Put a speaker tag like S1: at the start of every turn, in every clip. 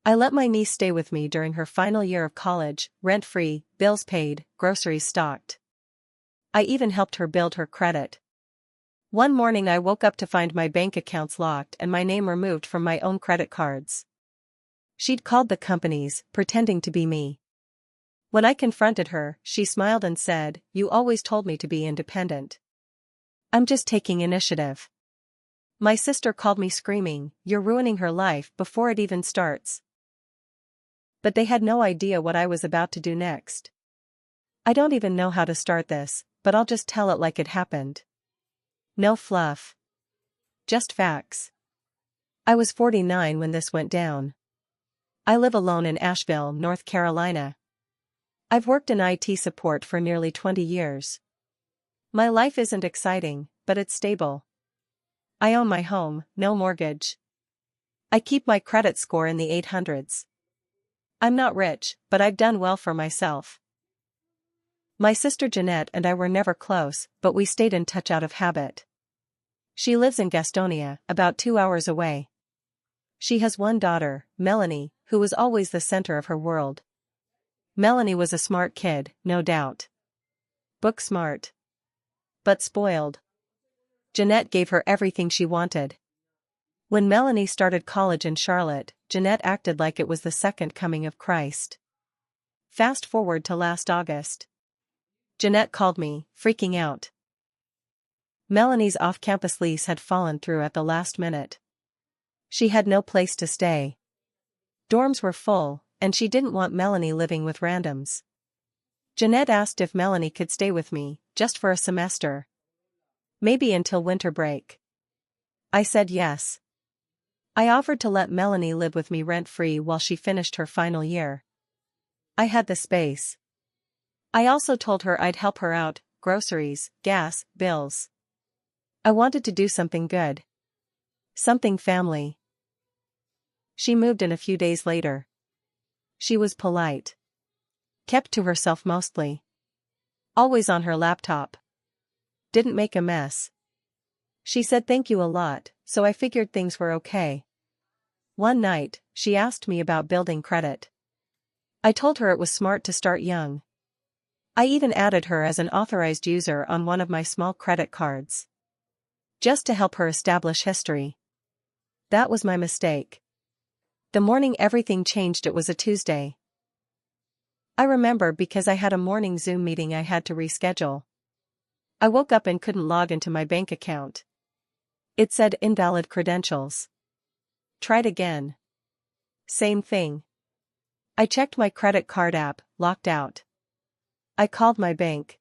S1: I let my niece stay with me during her final year of college, rent-free, bills paid, groceries stocked. I even helped her build her credit. One morning I woke up to find my bank accounts locked and my name removed from my own credit cards. She'd called the companies, pretending to be me. When I confronted her, she smiled and said, "You always told me to be independent. I'm just taking initiative." My sister called me screaming, "You're ruining her life before it even starts." But they had no idea what I was about to do next. I don't even know how to start this, but I'll just tell it like it happened. No fluff. Just facts. I was 49 when this went down. I live alone in Asheville, North Carolina. I've worked in IT support for nearly 20 years. My life isn't exciting, but it's stable. I own my home, no mortgage. I keep my credit score in the 800s. I'm not rich, but I've done well for myself. My sister Jeanette and I were never close, but we stayed in touch out of habit. She lives in Gastonia, about 2 hours away. She has one daughter, Melanie, who was always the center of her world. Melanie was a smart kid, no doubt. Book smart. But spoiled. Jeanette gave her everything she wanted. When Melanie started college in Charlotte, Jeanette acted like it was the second coming of Christ. Fast forward to last August. Jeanette called me, freaking out. Melanie's off-campus lease had fallen through at the last minute. She had no place to stay. Dorms were full, and she didn't want Melanie living with randoms. Jeanette asked if Melanie could stay with me, just for a semester. Maybe until winter break. I said yes. I offered to let Melanie live with me rent-free while she finished her final year. I had the space. I also told her I'd help her out, groceries, gas, bills. I wanted to do something good. Something family. She moved in a few days later. She was polite. Kept to herself mostly. Always on her laptop. Didn't make a mess. She said thank you a lot, so I figured things were okay. One night, she asked me about building credit. I told her it was smart to start young. I even added her as an authorized user on one of my small credit cards. Just to help her establish history. That was my mistake. The morning everything changed, it was a Tuesday. I remember because I had a morning Zoom meeting I had to reschedule. I woke up and couldn't log into my bank account. It said invalid credentials. Tried again. Same thing. I checked my credit card app, locked out. I called my bank.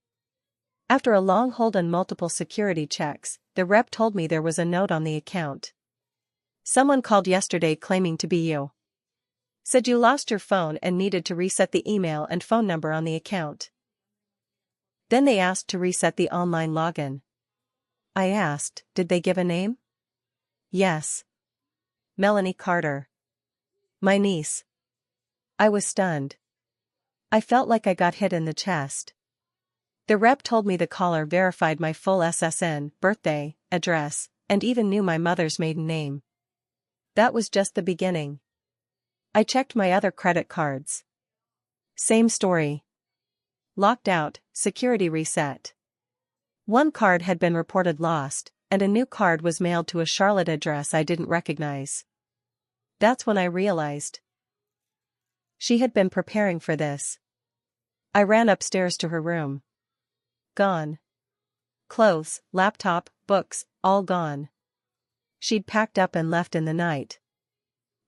S1: After a long hold and multiple security checks, the rep told me there was a note on the account. Someone called yesterday claiming to be you. Said you lost your phone and needed to reset the email and phone number on the account. Then they asked to reset the online login. I asked, did they give a name? Yes. Melanie Carter. My niece. I was stunned. I felt like I got hit in the chest. The rep told me the caller verified my full SSN, birthday, address, and even knew my mother's maiden name. That was just the beginning. I checked my other credit cards. Same story. Locked out, security reset. One card had been reported lost, and a new card was mailed to a Charlotte address I didn't recognize. That's when I realized. She had been preparing for this. I ran upstairs to her room. Gone. Clothes, laptop, books, all gone. She'd packed up and left in the night.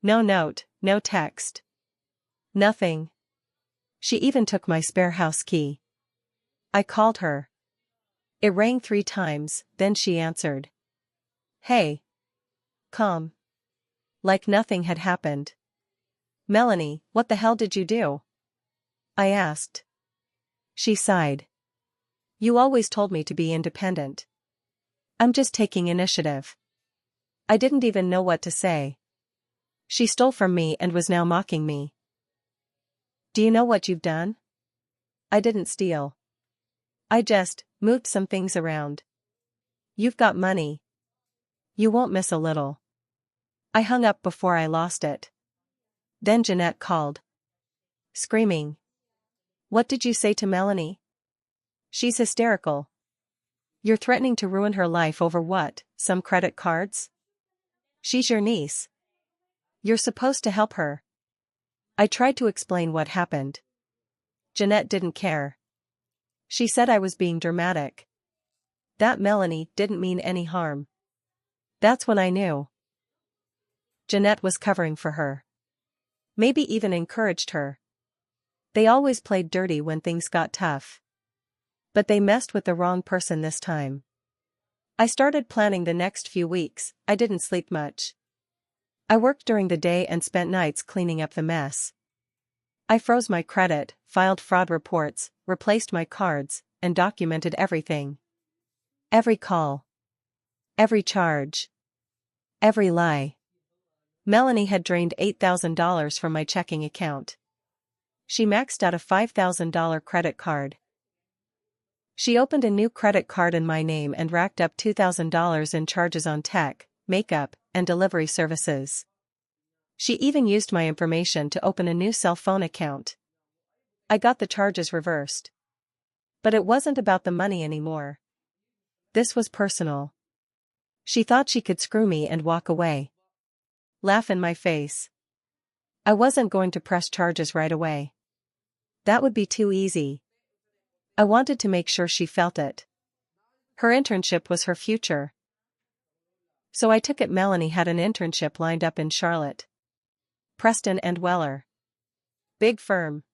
S1: No note, no text. Nothing. She even took my spare house key. I called her. It rang 3 times, then she answered. Hey. Calm. Like nothing had happened. Melanie, what the hell did you do? I asked. She sighed. You always told me to be independent. I'm just taking initiative. I didn't even know what to say. She stole from me and was now mocking me. Do you know what you've done? I didn't steal. I just moved some things around. You've got money. You won't miss a little. I hung up before I lost it. Then Jeanette called, screaming. "What did you say to Melanie? She's hysterical. You're threatening to ruin her life over what, some credit cards? She's your niece. You're supposed to help her." I tried to explain what happened. Jeanette didn't care. She said I was being dramatic. That Melanie didn't mean any harm. That's when I knew. Jeanette was covering for her. Maybe even encouraged her. They always played dirty when things got tough. But they messed with the wrong person this time. I started planning the next few weeks. I didn't sleep much. I worked during the day and spent nights cleaning up the mess. I froze my credit, filed fraud reports, replaced my cards, and documented everything. Every call. Every charge. Every lie. Melanie had drained $8,000 from my checking account. She maxed out a $5,000 credit card. She opened a new credit card in my name and racked up $2,000 in charges on tech, makeup, and delivery services. She even used my information to open a new cell phone account. I got the charges reversed. But it wasn't about the money anymore. This was personal. She thought she could screw me and walk away. Laugh in my face. I wasn't going to press charges right away. That would be too easy. I wanted to make sure she felt it. Her internship was her future. So I took it Melanie had an internship lined up in Charlotte. Preston and Weller. Big firm.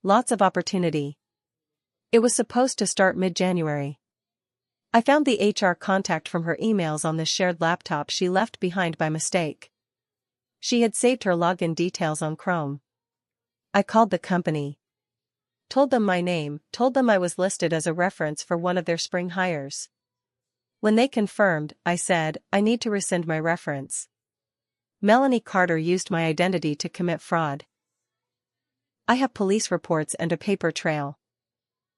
S1: Lots of opportunity. It was supposed to start mid-January. I found the HR contact from her emails on the shared laptop she left behind by mistake. She had saved her login details on Chrome. I called the company. Told them my name, told them I was listed as a reference for one of their spring hires. When they confirmed, I said, I need to rescind my reference. Melanie Carter used my identity to commit fraud. I have police reports and a paper trail.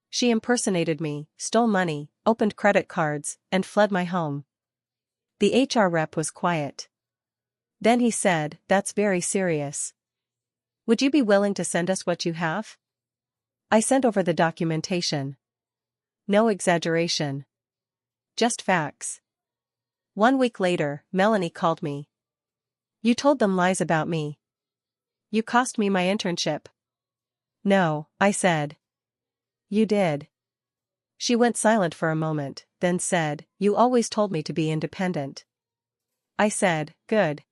S1: She impersonated me, stole money, opened credit cards, and fled my home. The HR rep was quiet. Then he said, "That's very serious. Would you be willing to send us what you have?" I sent over the documentation. No exaggeration. Just facts. 1 week later, Melanie called me. "You told them lies about me. You cost me my internship." "No," I said. "You did." She went silent for a moment, then said, "You always told me to be independent." I said, "Good.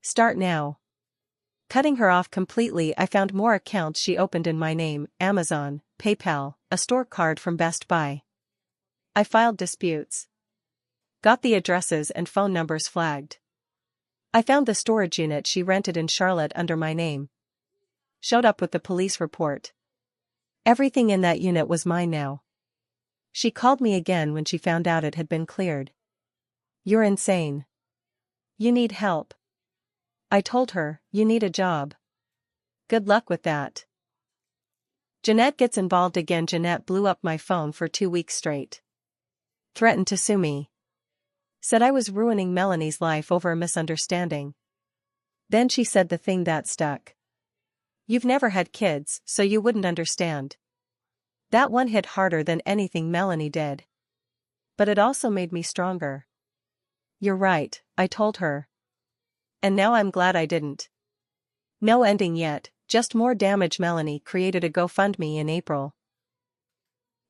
S1: Start now." Cutting her off completely, I found more accounts she opened in my name: Amazon, PayPal, a store card from Best Buy. I filed disputes. Got the addresses and phone numbers flagged. I found the storage unit she rented in Charlotte under my name. Showed up with the police report. Everything in that unit was mine now. She called me again when she found out it had been cleared. "You're insane. You need help." I told her, "You need a job. Good luck with that." Jeanette gets involved again. Jeanette blew up my phone for 2 weeks straight. Threatened to sue me. Said I was ruining Melanie's life over a misunderstanding. Then she said the thing that stuck. "You've never had kids, so you wouldn't understand." That one hit harder than anything Melanie did. But it also made me stronger. "You're right," I told her. And now I'm glad I didn't. No ending yet, just more damage. Melanie created a GoFundMe in April.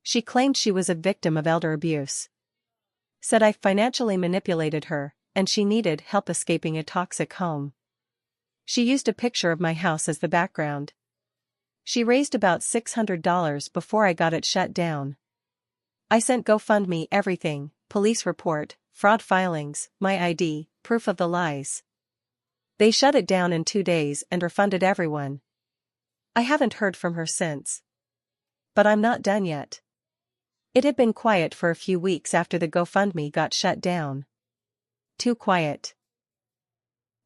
S1: She claimed she was a victim of elder abuse. Said I financially manipulated her, and she needed help escaping a toxic home. She used a picture of my house as the background. She raised about $600 before I got it shut down. I sent GoFundMe everything: police report, fraud filings, my ID, proof of the lies. They shut it down in 2 days and refunded everyone. I haven't heard from her since. But I'm not done yet. It had been quiet for a few weeks after the GoFundMe got shut down. Too quiet.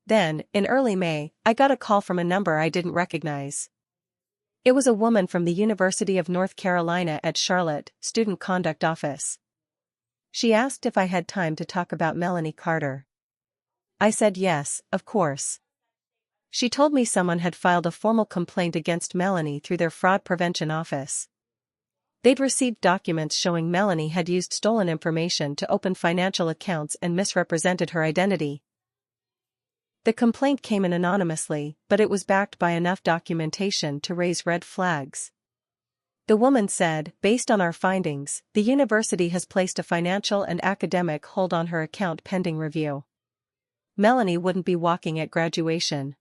S1: Then, in early May, I got a call from a number I didn't recognize. It was a woman from the University of North Carolina at Charlotte, Student Conduct Office. She asked if I had time to talk about Melanie Carter. I said yes, of course. She told me someone had filed a formal complaint against Melanie through their fraud prevention office. They'd received documents showing Melanie had used stolen information to open financial accounts and misrepresented her identity. The complaint came in anonymously, but it was backed by enough documentation to raise red flags. The woman said, "Based on our findings, the university has placed a financial and academic hold on her account pending review. Melanie wouldn't be walking at graduation.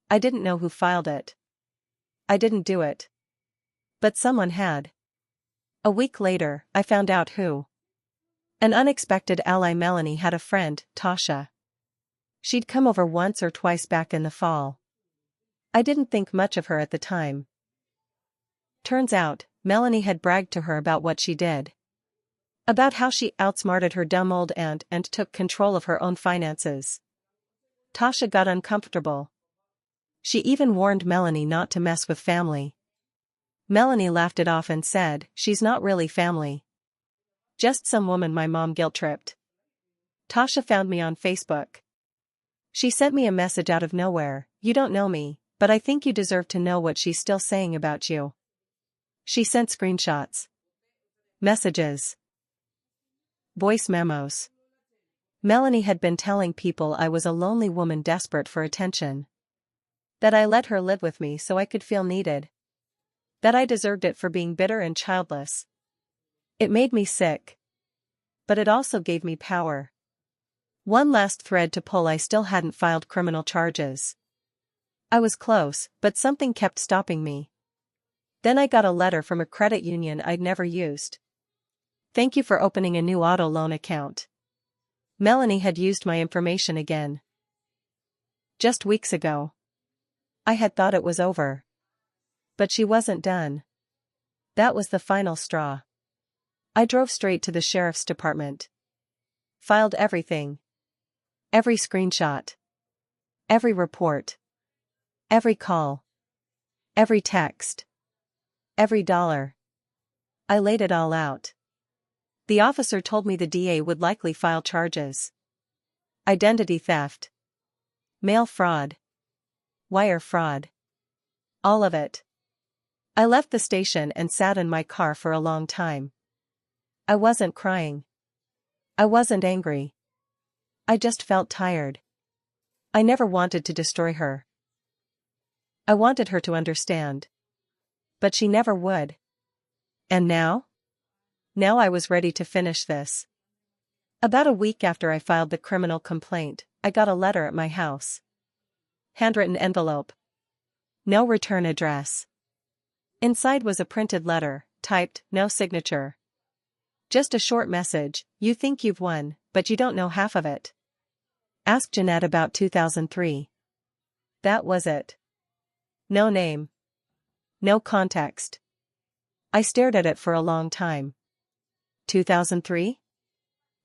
S1: I didn't know who filed it. I didn't do it. But someone had." A week later, I found out who. An unexpected ally. Melanie had a friend, Tasha. She'd come over once or twice back in the fall. I didn't think much of her at the time. Turns out, Melanie had bragged to her about what she did. About how she outsmarted her dumb old aunt and took control of her own finances. Tasha got uncomfortable. She even warned Melanie not to mess with family. Melanie laughed it off and said, "She's not really family. Just some woman my mom guilt-tripped." Tasha found me on Facebook. She sent me a message out of nowhere, "You don't know me, but I think you deserve to know what she's still saying about you." She sent screenshots. Messages. Voice memos. Melanie had been telling people I was a lonely woman desperate for attention. That I let her live with me so I could feel needed. That I deserved it for being bitter and childless. It made me sick. But it also gave me power. One last thread to pull: I still hadn't filed criminal charges. I was close, but something kept stopping me. Then I got a letter from a credit union I'd never used. "Thank you for opening a new auto loan account." Melanie had used my information again. Just weeks ago. I had thought it was over. But she wasn't done. That was the final straw. I drove straight to the sheriff's department. Filed everything. Every screenshot. Every report. Every call. Every text. Every dollar. I laid it all out. The officer told me the DA would likely file charges. Identity theft. Mail fraud. Wire fraud. All of it. I left the station and sat in my car for a long time. I wasn't crying. I wasn't angry. I just felt tired. I never wanted to destroy her. I wanted her to understand. But she never would. And now? Now I was ready to finish this. About a week after I filed the criminal complaint, I got a letter at my house. Handwritten envelope. No return address. Inside was a printed letter, typed, no signature. Just a short message: "You think you've won, but you don't know half of it. Ask Jeanette about 2003. That was it. No name. No context. I stared at it for a long time. 2003?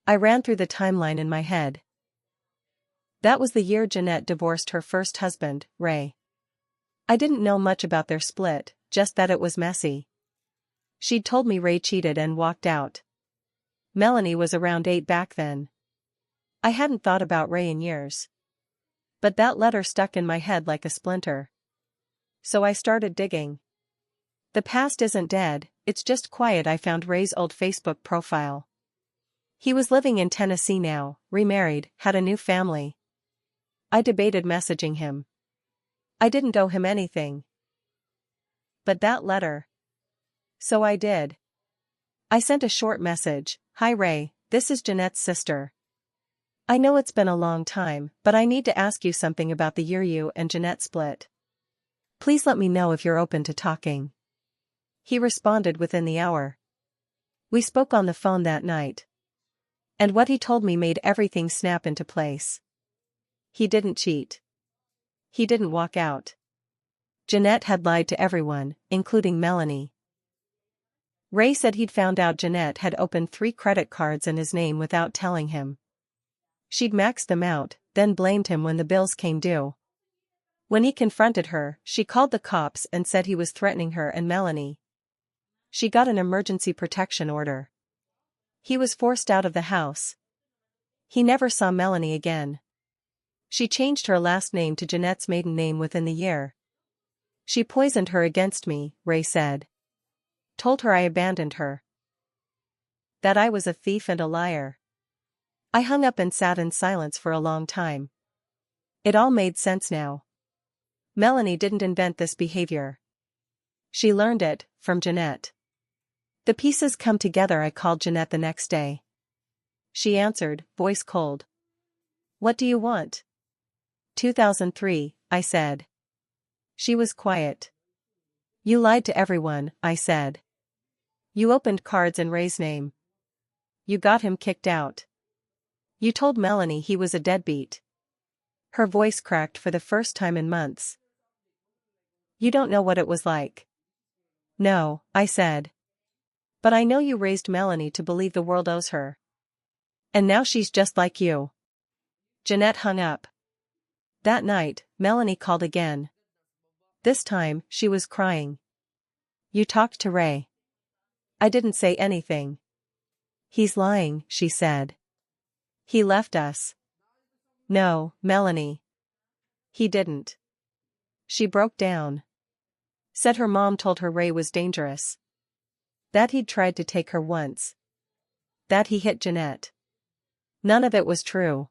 S1: I ran through the timeline in my head. That was the year Jeanette divorced her first husband, Ray. I didn't know much about their split, just that it was messy. She'd told me Ray cheated and walked out. Melanie was around 8 back then. I hadn't thought about Ray in years. But that letter stuck in my head like a splinter. So I started digging. The past isn't dead, it's just quiet. I found Ray's old Facebook profile. He was living in Tennessee now, remarried, had a new family. I debated messaging him. I didn't owe him anything. But that letter. So I did. I sent a short message: "Hi Ray, this is Jeanette's sister. I know it's been a long time, but I need to ask you something about the year you and Jeanette split. Please let me know if you're open to talking." He responded within the hour. We spoke on the phone that night. And what he told me made everything snap into place. He didn't cheat. He didn't walk out. Jeanette had lied to everyone, including Melanie. Ray said he'd found out Jeanette had opened 3 credit cards in his name without telling him. She'd maxed them out, then blamed him when the bills came due. When he confronted her, she called the cops and said he was threatening her and Melanie. She got an emergency protection order. He was forced out of the house. He never saw Melanie again. She changed her last name to Jeanette's maiden name within the year. She poisoned her against me, Ray said. Told her I abandoned her. That I was a thief and a liar. I hung up and sat in silence for a long time. It all made sense now. Melanie didn't invent this behavior. She learned it from Jeanette. The pieces come together. I called Jeanette the next day. She answered, voice cold. What do you want? 2003, I said. She was quiet. You lied to everyone, I said. You opened cards in Ray's name. You got him kicked out. You told Melanie he was a deadbeat. Her voice cracked for the first time in months. You don't know what it was like. No, I said. But I know you raised Melanie to believe the world owes her. And now she's just like you. Jeanette hung up. That night, Melanie called again. This time, she was crying. You talked to Ray. I didn't say anything. He's lying, she said. He left us. No, Melanie. He didn't. She broke down. Said her mom told her Ray was dangerous. That he'd tried to take her once. That he hit Jeanette. None of it was true.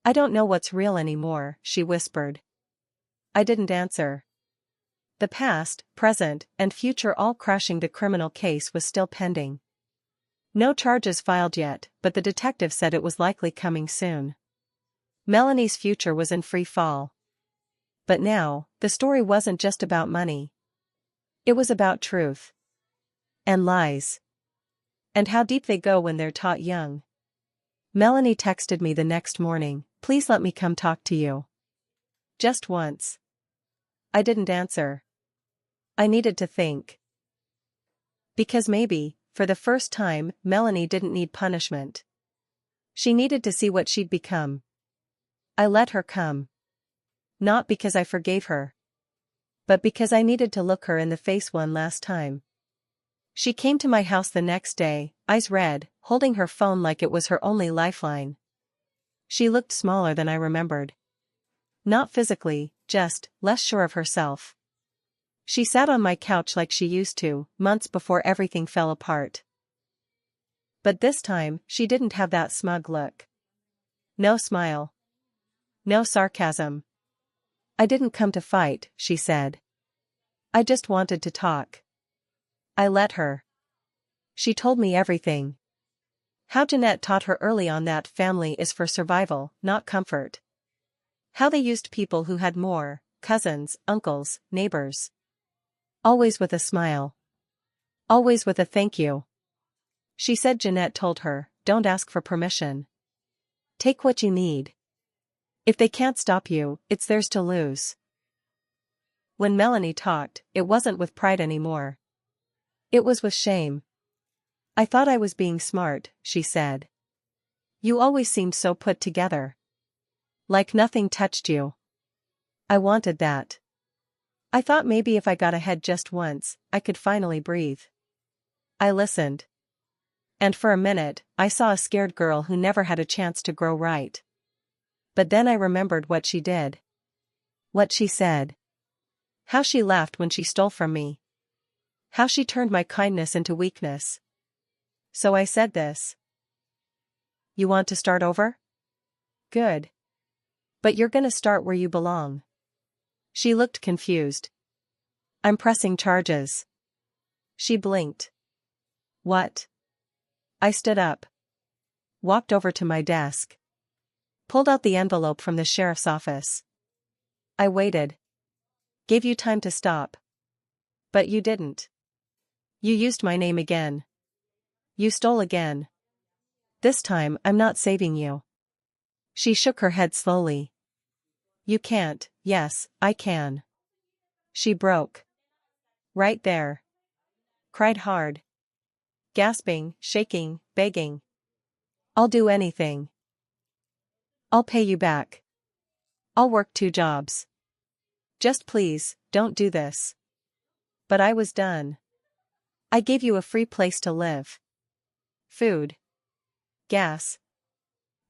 S1: I don't know what's real anymore, she whispered. I didn't answer. The past, present, and future all crashing. The criminal case was still pending. No charges filed yet, but the detective said it was likely coming soon. Melanie's future was in free fall. But now, the story wasn't just about money. It was about truth. And lies. And how deep they go when they're taught young. Melanie texted me the next morning, please let me come talk to you. Just once. I didn't answer. I needed to think. Because maybe, for the first time, Melanie didn't need punishment. She needed to see what she'd become. I let her come. Not because I forgave her. But because I needed to look her in the face one last time. She came to my house the next day, eyes red, holding her phone like it was her only lifeline. She looked smaller than I remembered. Not physically, just less sure of herself. She sat on my couch like she used to, months before everything fell apart. But this time, she didn't have that smug look. No smile. No sarcasm. I didn't come to fight, she said. I just wanted to talk. I let her. She told me everything. How Jeanette taught her early on that family is for survival, not comfort. How they used people who had more, cousins, uncles, neighbors. Always with a smile. Always with a thank you. She said Jeanette told her, don't ask for permission. Take what you need. If they can't stop you, it's theirs to lose. When Melanie talked, it wasn't with pride anymore. It was with shame. I thought I was being smart, she said. You always seemed so put together. Like nothing touched you. I wanted that. I thought maybe if I got ahead just once, I could finally breathe. I listened. And for a minute, I saw a scared girl who never had a chance to grow right. But then I remembered what she did. What she said. How she laughed when she stole from me. How she turned my kindness into weakness. So I said this. You want to start over? Good. But you're gonna start where you belong. She looked confused. I'm pressing charges. She blinked. What? I stood up. Walked over to my desk. Pulled out the envelope from the sheriff's office. I waited. Gave you time to stop. But you didn't. You used my name again. You stole again. This time I'm not saving you. She shook her head slowly. You can't. Yes, I can. She broke. Right there. Cried hard. Gasping, shaking, begging. I'll do anything. I'll pay you back. I'll work 2 jobs. Just please, don't do this. But I was done. I gave you a free place to live. Food. Gas.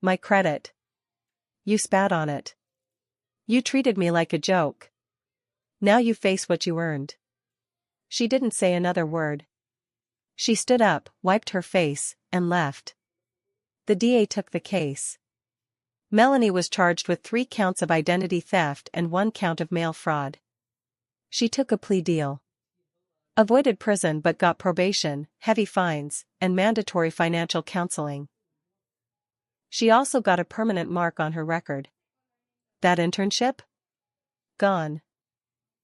S1: My credit. You spat on it. You treated me like a joke. Now you face what you earned. She didn't say another word. She stood up, wiped her face, and left. The DA took the case. Melanie was charged with 3 counts of identity theft and 1 count of mail fraud. She took a plea deal. Avoided prison but got probation, heavy fines, and mandatory financial counseling. She also got a permanent mark on her record. That internship? Gone.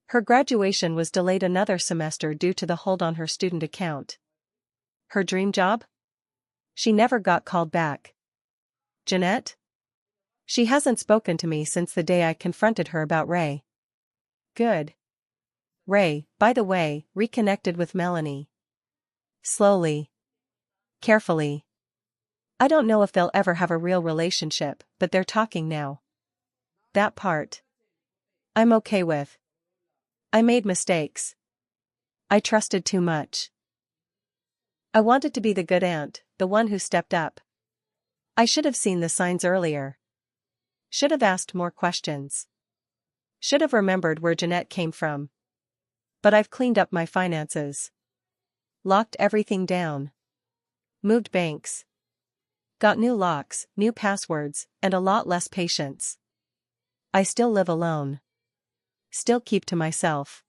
S1: Her graduation was delayed another semester due to the hold on her student account. Her dream job? She never got called back. Jeanette? She hasn't spoken to me since the day I confronted her about Ray. Good. Ray, by the way, reconnected with Melanie. Slowly. Carefully. I don't know if they'll ever have a real relationship, but they're talking now. That part I'm okay with. I made mistakes. I trusted too much. I wanted to be the good aunt, the one who stepped up. I should have seen the signs earlier. Should have asked more questions. Should have remembered where Jeanette came from. But I've cleaned up my finances. Locked everything down. Moved banks. Got new locks, new passwords, and a lot less patience. I still live alone. Still keep to myself.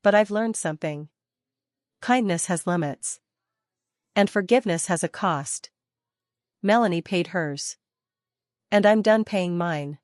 S1: But I've learned something. Kindness has limits. And forgiveness has a cost. Melanie paid hers. And I'm done paying mine.